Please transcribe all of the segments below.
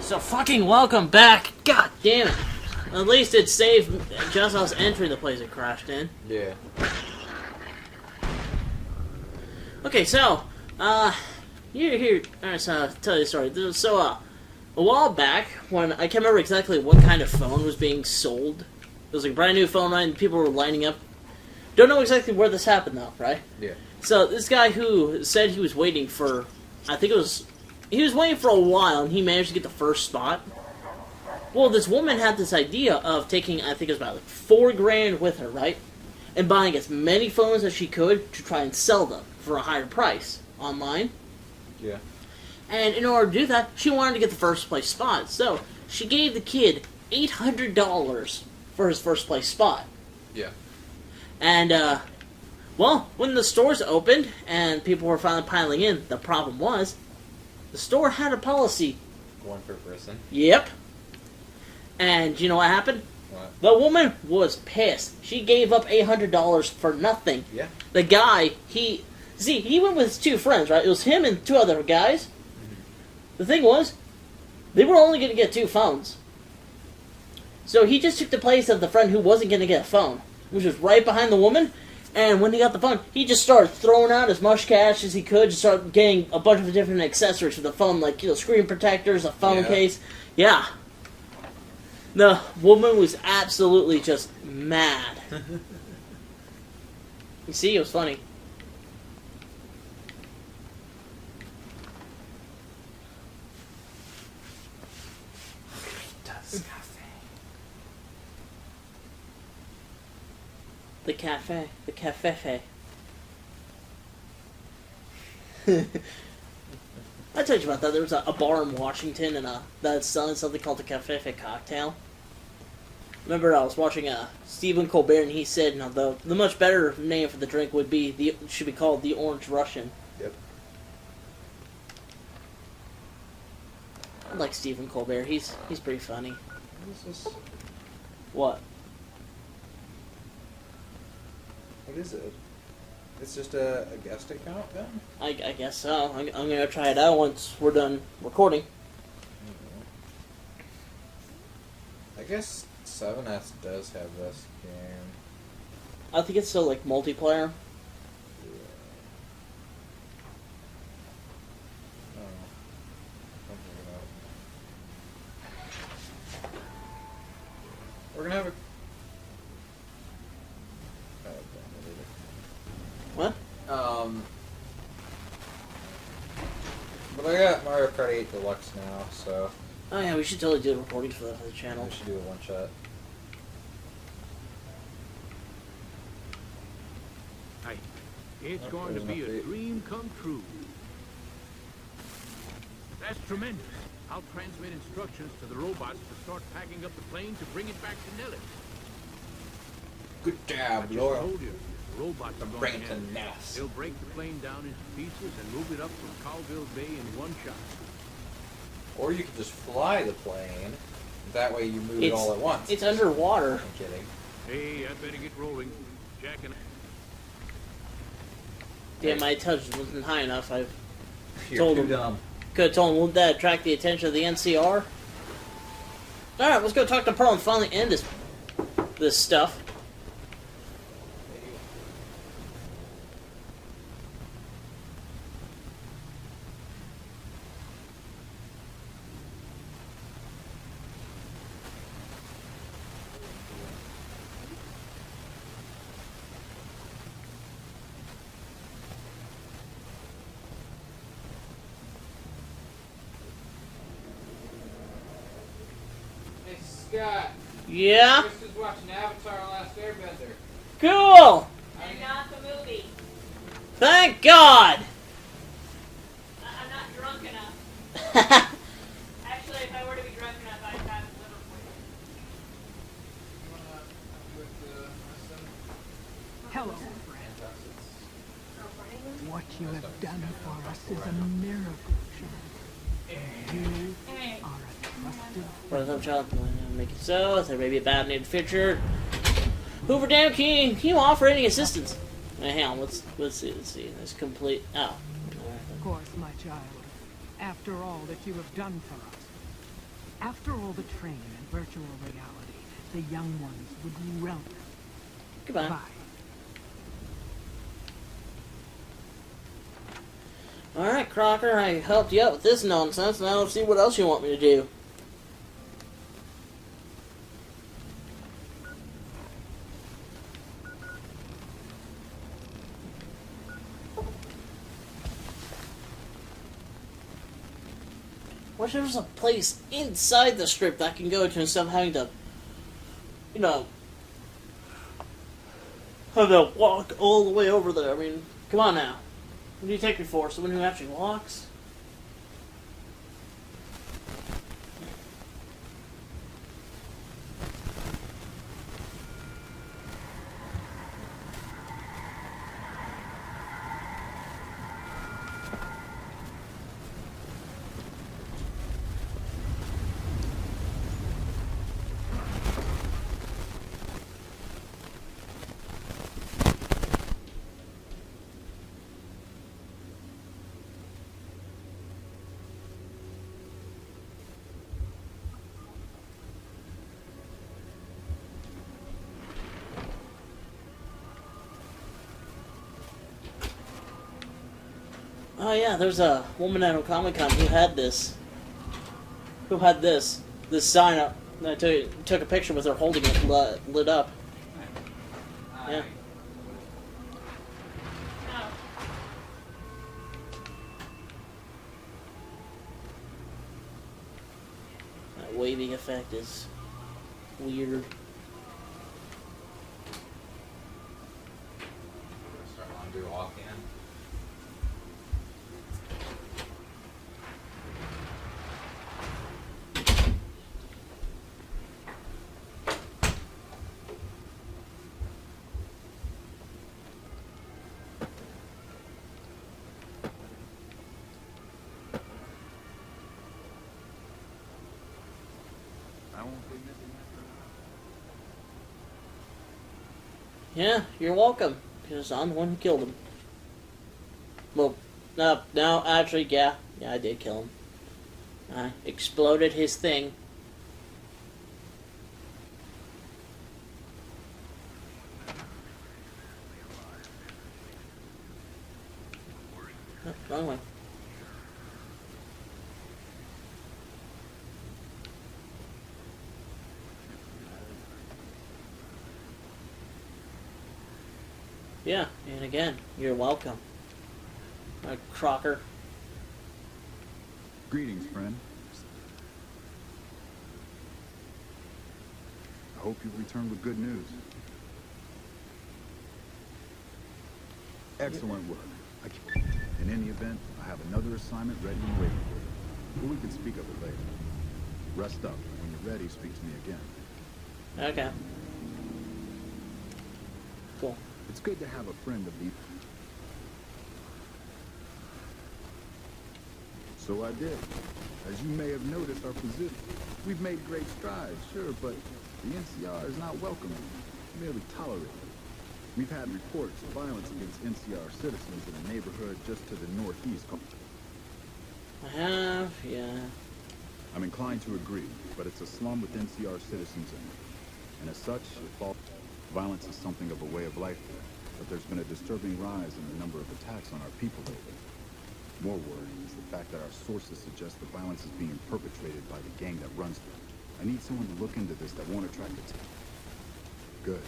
So fucking welcome back. God damn it. At least it saved just us entering the place it crashed in. Yeah. Okay, so, here, alright, so I'll tell you a story. So, a while back, when, I can't remember exactly what kind of phone was being sold. It was like a brand new phone, right, and people were lining up. Don't know exactly where this happened, though, right? Yeah. So, this guy who said he was waiting for, I think it was, he was waiting for a while, and he managed to get the first spot. Well, this woman had this idea of taking, I think it was about like $4,000 with her, right? And buying as many phones as she could to try and sell them for a higher price online. Yeah. And in order to do that, she wanted to get the first place spot. So, she gave the kid $800 for his first place spot. Yeah. And, well, when the stores opened and people were finally piling in, the problem was, the store had a policy. One per person. Yep. And you know what happened? What? The woman was pissed. She gave up $800 for nothing. Yeah. The guy, he went with his two friends, right? It was him and two other guys. Mm-hmm. The thing was, they were only going to get 2 phones. So he just took the place of the friend who wasn't going to get a phone, which was right behind the woman. And when he got the phone, he just started throwing out as much cash as he could. Just started getting a bunch of different accessories for the phone, like, you know, screen protectors, a phone case. Yeah. The woman was absolutely just mad. You see, it was funny. The cafe. The cafe. I told you about that. There was a bar in Washington and that's selling something called the cafe cocktail. Remember, I was watching Stephen Colbert, and he said, "No, the much better name for the drink would be should be called the Orange Russian." Yep. I like Stephen Colbert. He's pretty funny. What is this? What? What is it? It's just a guest account, then? I guess so. I'm gonna try it out once we're done recording. I guess 7S does have this game. I think it's still like multiplayer. We're gonna have a... What? But I got Mario Kart 8 Deluxe now, so... Oh yeah, we should totally do recordings for the channel. We should do a one-shot. Hey, it's going to be a dream come true. That's tremendous. I'll transmit instructions to the robots to start packing up the plane to bring it back to Nellis. Good job, I just Laura. told you, the robots are going Bring to it to handle it. Nellis. They'll break the plane down into pieces and move it up from Colville Bay in one shot. Or you could just fly the plane. That way you move it all at once. It's underwater. I'm kidding. Hey, I better get rolling. Jack and Yeah, my intelligence wasn't high enough. I've You're told too him. dumb. Could have told him, wouldn't that attract the attention of the NCR? Alright, let's go talk to Pearl and finally end this stuff. Hey, Scott. Yeah? Chris is watching Avatar: Last Airbender. Cool! And not the movie. Thank God! I'm not drunk enough. Actually, if I were to be drunk enough, I'd have liver poisoning. You wanna do it my son? Hello, friend. What you have done for us is a miracle, child. You are a trusted What's up, child? Make it so. There may be a bad named Fisher. Hoover Dam, can you offer any assistance? Hang on, let's see. That's complete. Oh. Of course, my child. After all that you have done for us. After all the training in virtual reality, the young ones would relish. Goodbye. Bye. Alright, Crocker, I helped you out with this nonsense. Now let's see what else you want me to do. Wish there was a place inside the strip that I can go to instead of having to, you know, have to walk all the way over there. I mean, come on now. What do you take me for? Someone who actually walks? Oh yeah, there's a woman at a Comic-Con who had this. This sign up. And I took a picture with her holding it lit up. Yeah. Oh. That waving effect is weird. Start on do offhand. I won't be missing that. Yeah, you're welcome. Because I'm the one who killed him. Well, no, actually, yeah, I did kill him. I exploded his thing. Oh, wrong way. Yeah, and again, you're welcome. Crocker. Greetings, friend. I hope you return with good news. Excellent work. In any event, I have another assignment ready and waiting for you. But we can speak of it later. Rest up. When you're ready, speak to me again. Okay. Cool. It's good to have a friend of the... So I did. As you may have noticed, our position... We've made great strides, sure, but the NCR is not welcoming, merely tolerating. We've had reports of violence against NCR citizens in a neighborhood just to the northeast. I have, yeah. I'm inclined to agree, but it's a slum with NCR citizens in it. And as such, violence is something of a way of life there. But there's been a disturbing rise in the number of attacks on our people lately. More worrying is the fact that our sources suggest the violence is being perpetrated by the gang that runs it. I need someone to look into this that won't attract attention. Good.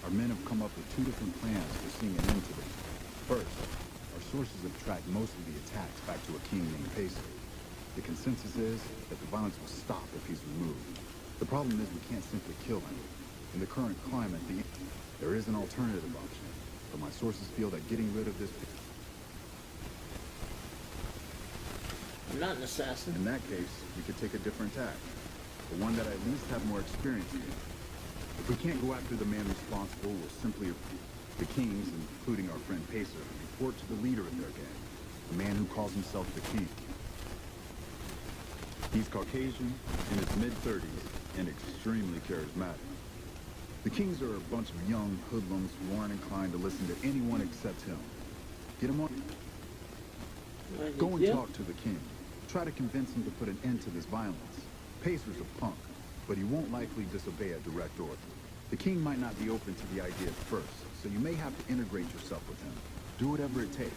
Our men have come up with two different plans for seeing an end to this. First, our sources have tracked most of the attacks back to a king named Pacer. The consensus is that the violence will stop if he's removed. The problem is we can't simply kill him. In the current climate, there is an alternative option, but my sources feel that getting rid of this... I'm not an assassin. In that case, we could take a different tack, but one that I at least have more experience in. If we can't go after the man responsible, we'll simply... The kings, including our friend Pacer, report to the leader of their gang, the man who calls himself the King. He's Caucasian, in his mid-30s, and extremely charismatic. The Kings are a bunch of young hoodlums who aren't inclined to listen to anyone except him. Get him on. Go and talk to the King. Try to convince him to put an end to this violence. Pacer's a punk, but he won't likely disobey a direct order. The king might not be open to the idea at first, so you may have to integrate yourself with him. Do whatever it takes.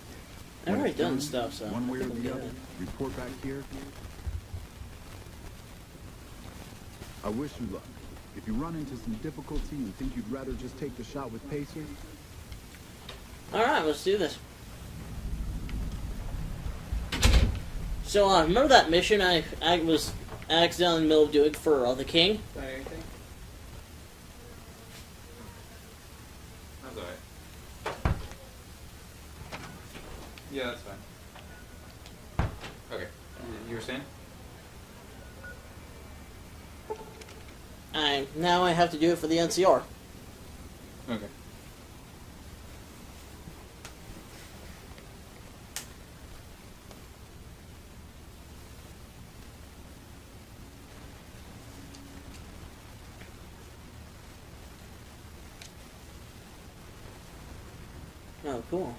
I've When already it's done done, stuff, so one I way or think I'm the good. other, report back here. I wish you luck. If you run into some difficulty and think you'd rather just take the shot with Pacer, Alright, let's do this. So, remember that mission I was accidentally in the middle of doing for the king? Is that anything? That's alright. Yeah, that's fine. Okay. You were saying? Now I have to do it for the NCR. Okay. Oh, cool.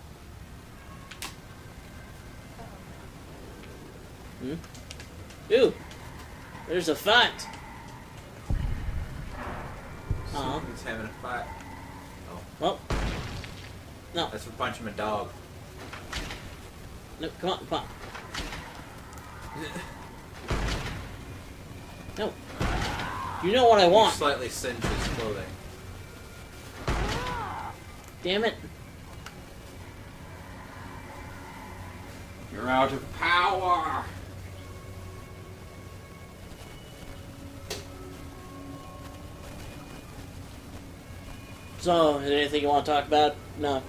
Ooh! There's a fight! He's having a fight. Well. No. That's for punching a dog. No, come on, come on. No. You know what I You want. slightly cinch his clothing. Damn it. You're out of power! So, is there anything you want to talk about? No.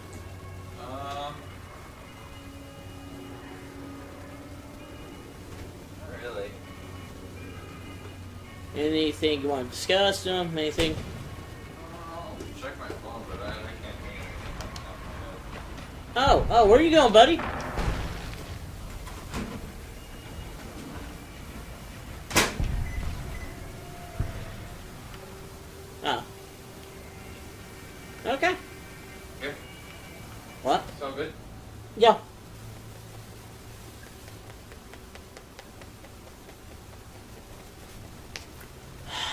Really? Anything you want to discuss? No? Anything? I'll check my phone, but I can't think. Oh, where are you going, buddy? Oh. Okay. Okay. What? It's all good? Yeah.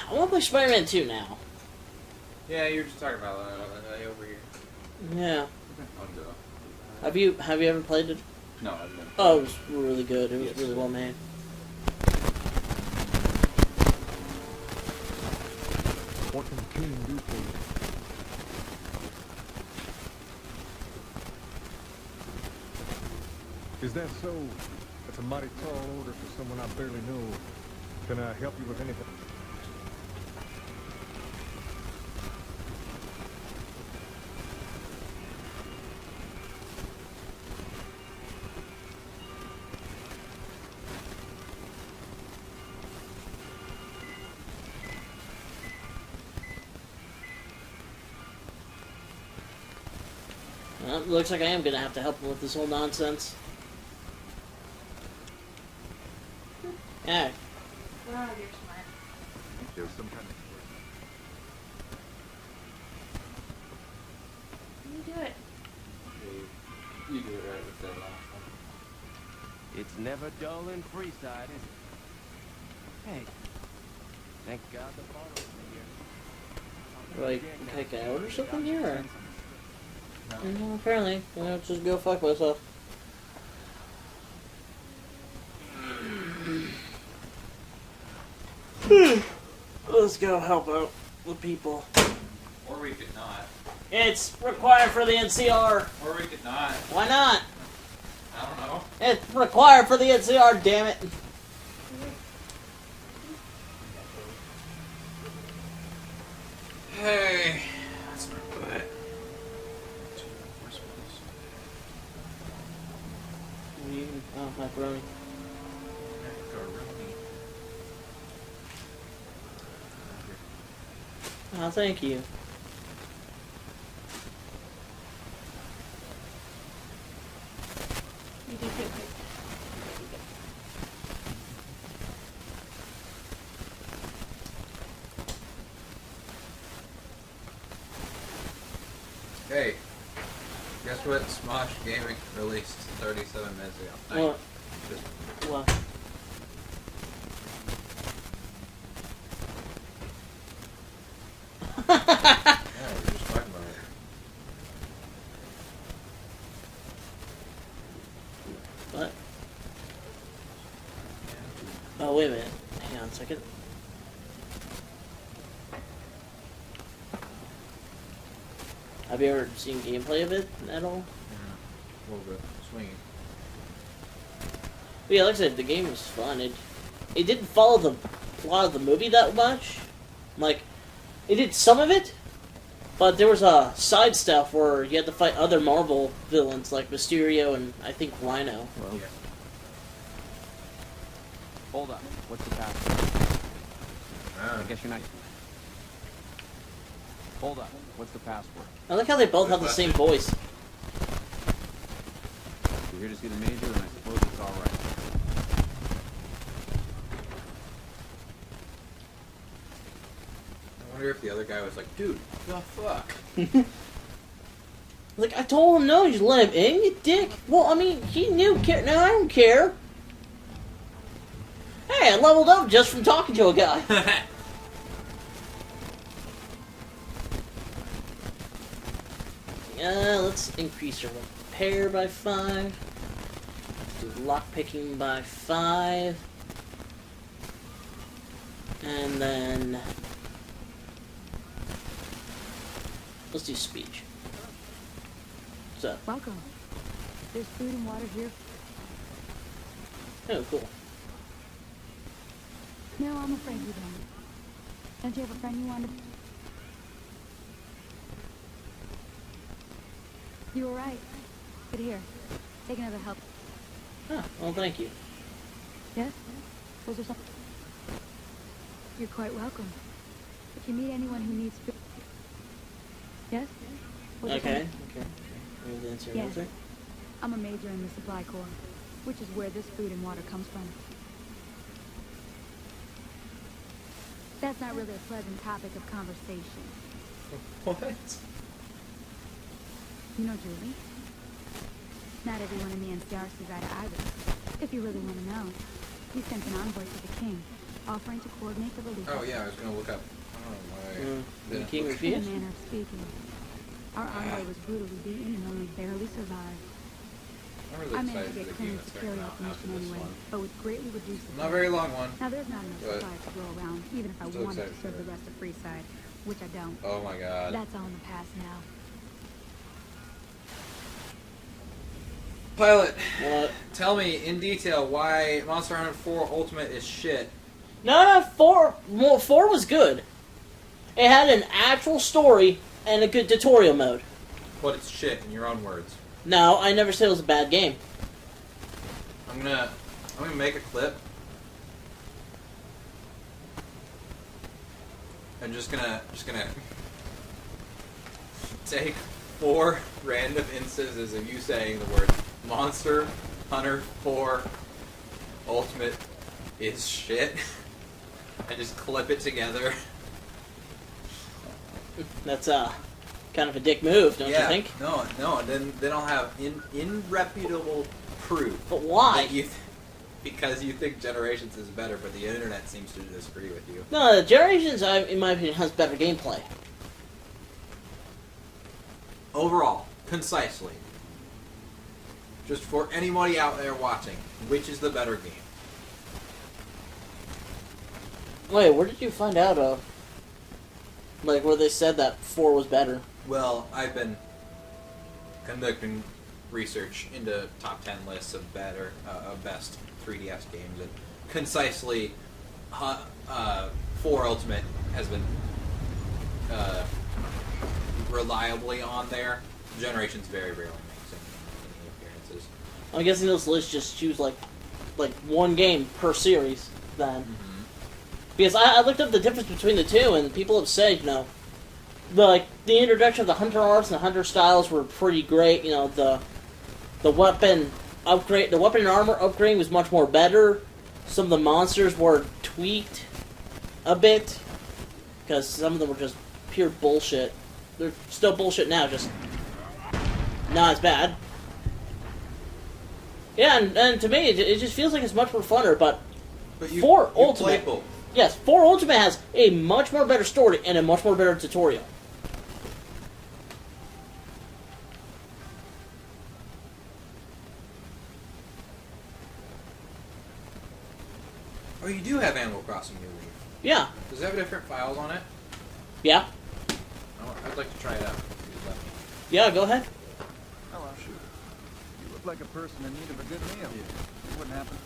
I want to play Spider-Man 2 now. Yeah, you were just talking about that over here. Yeah. I'll go. Have you ever played it? No, I've been. Oh, it was really good. It was Yes. really well made. What can the king do for you? Is that so? That's a mighty tall order for someone I barely know. Can I help you with anything? Well, it looks like I am going to have to help him with this whole nonsense. Yeah. Oh, you're smart. there's some kind of... You do it. You do it right with that last one. It's never dull in Freeside, is it? Hey, thank God the followers are here. Do I take out or something here? Or? No, apparently. I'll just go fuck myself. Let's go help out the people. Or we could not. It's required for the NCR. Or we could not. Why not? I don't know. It's required for the NCR, damn it. Hey. That's my butt. Oh, macaroni. Oh, thank you. You do good. Hey. Guess what Smosh Gaming released 37 minutes ago? What? Just What? Yeah, we were just talking about it. What? Oh, wait a minute. Hang on a second. Have you ever seen gameplay of it at all? Yeah, a little bit. Swinging. But yeah, like I said, the game was fun. It didn't follow the plot of the movie that much. Like, it did some of it, but there was side stuff where you had to fight other Marvel villains like Mysterio and I think Rhino. Well, yeah. Hold up. What's the password? Ah. I guess you're not. Hold up. What's the password? I like how they both have the same voice. If you're here to see the major, then I suppose it's all right. I wonder if the other guy was like, dude, the fuck? Like, I told him no, you just let him in, you dick. Well, I mean, he knew. No, I don't care. Hey, I leveled up just from talking to a guy. Let's increase our repair by 5. Let's do lockpicking by 5. And then let's do speech. So, Welcome. There's food and water here. oh, cool. No, I'm afraid you don't. Don't you have a friend you wanted? You were right. But here, take another help. Oh, well, thank you. Yes? Was there something? You're quite welcome. If you meet anyone who needs food. Yes? Was there Okay, something? okay. Maybe the answer Yes. is I'm a major in the supply corps, which is where this food and water comes from. That's not really a pleasant topic of conversation. What? You know Julie? Not everyone in the NCR sees eye to eye with her. If you really want to know, he sent an envoy to the king, offering to coordinate the relief. Oh yeah, I was gonna look up. Oh my. the king In a refused? manner of speaking. Our envoy was brutally beaten and only barely survived. I'm really I excited managed for to the get game clearance that's to carry coming out out the after mission this anyway, one. but with greatly reduced Not a supplies. very long one. Now there's not enough But supplies to go around, even if I I'm so wanted to excited serve for the it. rest of Freeside, which I don't. Oh my god. That's all in the past now. Pilot, What? tell me in detail why Monster Hunter 4 Ultimate is shit. No, 4 was good. It had an actual story and a good tutorial mode. But it's shit in your own words. No, I never said it was a bad game. I'm gonna make a clip. I'm just gonna take 4 random instances of you saying the word Monster Hunter 4 Ultimate is shit and just clip it together. That's kind of a dick move, don't you think? No. Then I'll have irreputable proof. But why? That because you think Generations is better, but the internet seems to disagree with you. No, Generations, in my opinion, has better gameplay. Overall, concisely, just for anybody out there watching, which is the better game? Wait, where did you find out like, where they said that 4 was better? Well, I've been conducting research into top 10 lists of best 3DS games, and concisely, 4 Ultimate has been reliably on there. Generations very rarely makes any appearances. I'm guessing this list just choose like one game per series then. Mm-hmm. Because I looked up the difference between the two, and people have said, the introduction of the Hunter arts and the Hunter styles were pretty great. The weapon upgrade, the weapon and armor upgrading was much more better. Some of the monsters were tweaked a bit, because some of them were just pure bullshit. They're still bullshit now, just not as bad. Yeah, and to me, it just feels like it's much more funner, but you 4 play Ultimate... both. Yes, 4 Ultimate has a much more better story and a much more better tutorial. Oh, you do have Animal Crossing New Leaf. Yeah. Does it have different files on it? Yeah. Oh, I'd like to try it out. Yeah, go ahead. Oh, well, shoot. You look like a person in need of a good meal. What happened?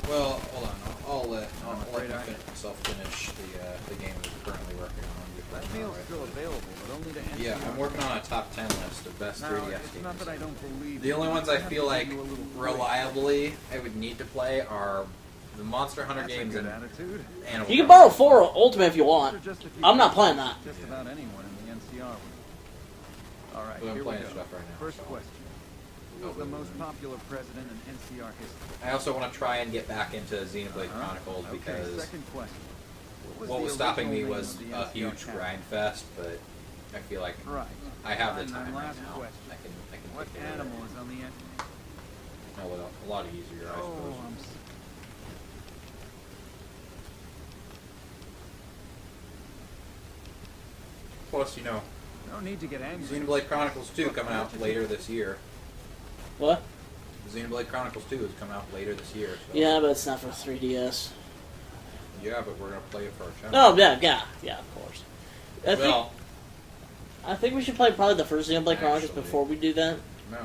Well, hold on. I'll let afraid I- myself finish the game we're currently working on. That meal's still available, but only to NCR. Yeah, I'm working on a top 10 list of best Now, 3DS it's games. not that I don't believe The you, only ones but I have feel to like give you a little reliably I would need to play are the Monster Hunter That's a games good and attitude. Animal You can Crossing. borrow 4 Ultimate if you want. Just if you I'm not could, playing that. Just about anyone in the NCR would. All right, But I'm here we playing go. stuff right now, First so- question. Who was the most popular president in NCR history? I also want to try and get back into Xenoblade Chronicles Okay, because second question. what the was stopping me original was name of a the huge NCR capital? grind fest, but I feel like Right. I have the And then time right last now. question. I can What take care of it. animal is on the end? A lot easier, I Oh, suppose. I'm s- Plus, you know, no need to get angry. Xenoblade Chronicles 2 coming out later this year. What? Xenoblade Chronicles 2 is coming out later this year. So. Yeah, but it's not for 3DS. Yeah, but we're gonna play it for our channel. Oh, yeah, of course. Well, I think we should play probably the first Xenoblade Chronicles Actually. before we do that. no,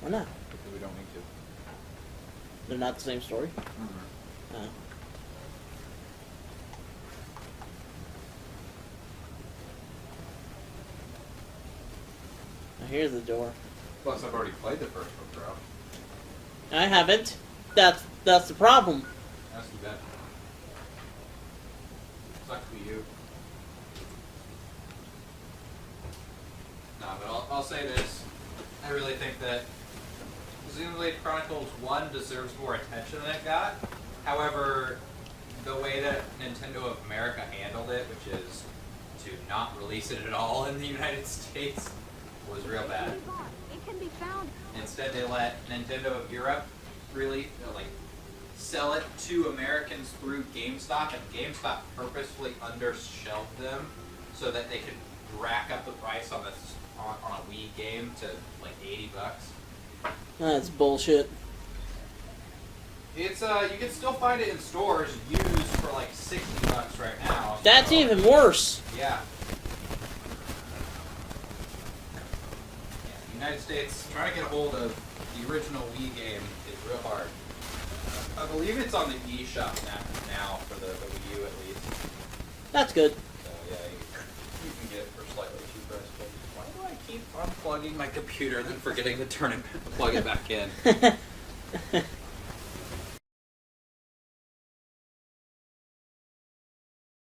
Why not? because we don't need to. They're not the same story. Mm-hmm. Oh. Now here's the door. Plus, I've already played the first one, bro. I haven't. That's the problem. That's too bad. Sucks to be you. No, but I'll say this. I really think that Xenoblade Chronicles 1 deserves more attention than it got. However, the way that Nintendo of America handled it, which is to not release it at all in the United States, was real bad. It can be found. Instead, they let Nintendo of Europe really sell it to Americans through GameStop, and GameStop purposefully undershelved them so that they could rack up the price on a Wii game to like $80. That's bullshit. It's you can still find it in stores used for like $60 right now. That's so- even worse. Yeah. United States, trying to get a hold of the original Wii game is real hard. I believe it's on the eShop now for the Wii U at least. That's good. So yeah, you can get it for slightly cheaper, I suppose. Why do I keep unplugging my computer and then forgetting to plug it back in?